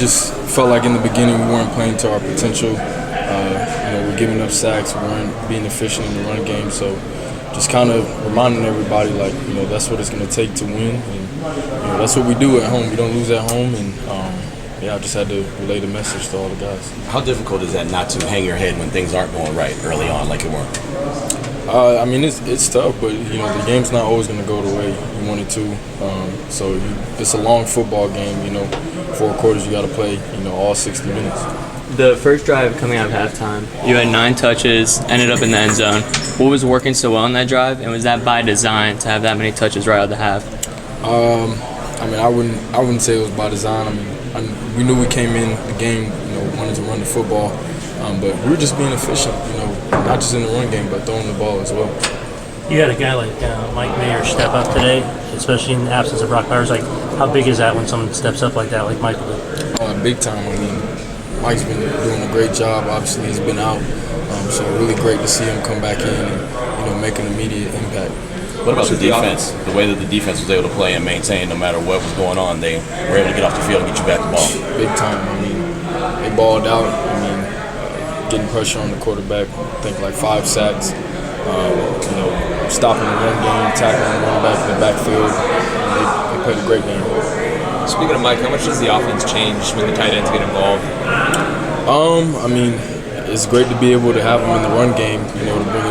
just felt like in the beginning we weren't playing to our potential. We're giving up sacks, we weren't being efficient in the run game. So just kind of reminding everybody, like, that's what it's going to take to win. And that's what we do at home. We don't lose at home. And I just had to relay the message to all the guys. How difficult is that not to hang your head when things aren't going right early on like it weren't? It's tough, but the game's not always going to go the way you want it to. It's a long football game. 4 quarters you got to play. All 60 minutes. The first drive coming out of halftime, you had 9 touches, ended up in the end zone. What was working so well in that drive, and was that by design to have that many touches right out of the half? I wouldn't say it was by design. We knew we came in the game, wanted to run the football, but we were just being efficient. Not just in the run game, but throwing the ball as well. You had a guy like Mike Mayer step up today, especially in the absence of Brock Bowers. Like, how big is that when someone steps up like that, like Michael did? Big time. Mike's been doing a great job. Obviously, he's been out, so really great to see him come back in and make an immediate impact. What about the defense? The way that the defense was able to play and maintain no matter what was going on, they were able to get off the field and get you back the ball. Big time. They balled out. Getting pressure on the quarterback. I think like 5 sacks. Stopping the run game, tackling the running back in the backfield. They played a great game. Speaking of Mike, how much does the offense change when the tight ends get involved? It's great to be able to have them in the run game, to bring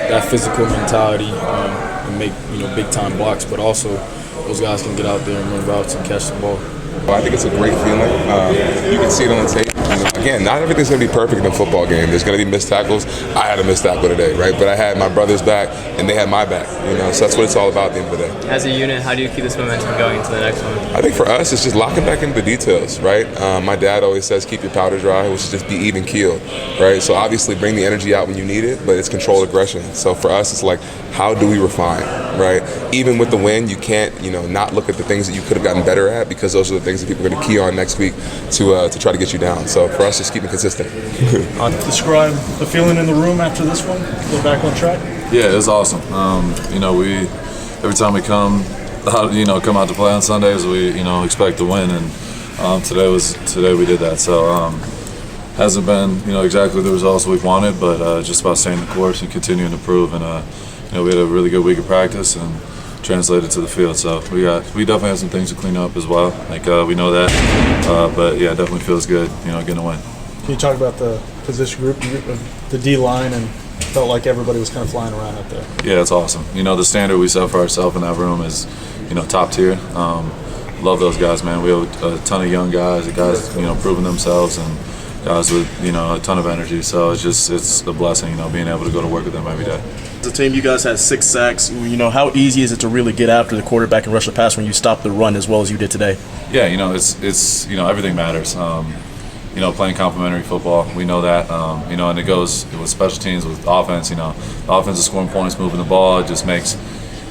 that physical mentality and make, big time blocks, but also those guys can get out there and run routes and catch the ball. Well, I think it's a great feeling. You can see it on the tape. Again, not everything's going to be perfect in a football game. There's going to be missed tackles. I had a missed tackle today, right? But I had my brother's back, and they had my back. So that's what it's all about at the end of the day. As a unit, how do you keep this momentum going into the next one? I think for us, it's just locking back into the details, right? My dad always says, keep your powder dry, which is just be even keeled, right? So obviously bring the energy out when you need it, but it's controlled aggression. So for us, it's like, how do we refine, right? Even with the win, you can't, not look at the things that you could have gotten better at, because those are the things that people are going to key on next week to try to get you down. So for us, just keeping consistent. Describe the feeling in the room after this one. We're back on track. Yeah, it was awesome. We every time we come out to play on Sundays, we expect to win, and today we did that. So hasn't been exactly the results we've wanted, but just about staying the course and continuing to prove. And we had a really good week of practice and translated to the field. So we definitely have some things to clean up as well. We know that, but yeah, it definitely feels good, getting a win. Can you talk about the position group of the D-line, and felt like everybody was kind of flying around out there? Yeah, it's awesome. The standard we set for ourselves in that room is, top tier. Love those guys, man. We have a ton of young guys, proving themselves, and guys with, a ton of energy. So it's a blessing, being able to go to work with them every day. As a team, you guys had 6 sacks. How easy is it to really get after the quarterback and rush the pass when you stop the run as well as you did today? Yeah, it's everything matters. Playing complementary football, we know that. And it goes with special teams, with offense. The offense is scoring points, moving the ball. It just makes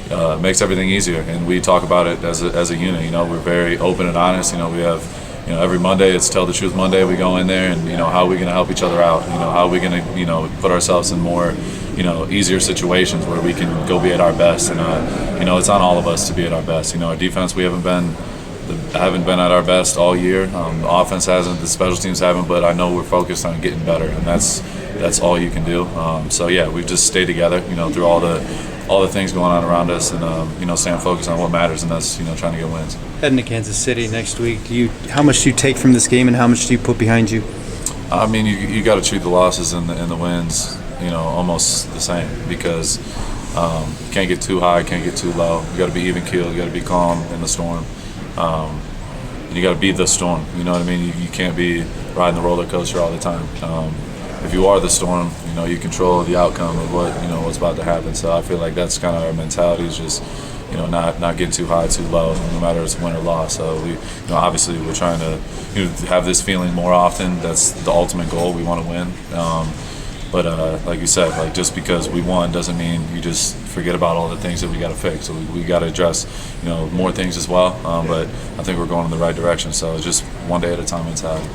everything easier. And we talk about it as a unit. We're very open and honest. We have, every Monday it's Tell the Truth Monday. We go in there and how are we going to help each other out? How are we going to put ourselves in more easier situations where we can go be at our best. And it's on all of us to be at our best. Our defense, we haven't been at our best all year. The offense hasn't, the special teams haven't, but I know we're focused on getting better, and that's all you can do. We've just stayed together, through all the things going on around us, and staying focused on what matters, and that's trying to get wins. Heading to Kansas City next week, how much do you take from this game, and how much do you put behind you? You got to treat the losses and the wins, almost the same, because you can't get too high, can't get too low. You got to be even keeled, you got to be calm in the storm. And you got to be the storm. You know what I mean? You can't be riding the roller coaster all the time. If you are the storm, you control the outcome of what's about to happen. So I feel like that's kind of our mentality, is just not getting too high, too low, no matter if it's win or loss. So we, obviously we're trying to have this feeling more often. That's the ultimate goal. We want to win. But like you said, just because we won doesn't mean you just forget about all the things that we got to fix. So we got to address, more things as well. But I think we're going in the right direction. So it's just one day at a time mentality.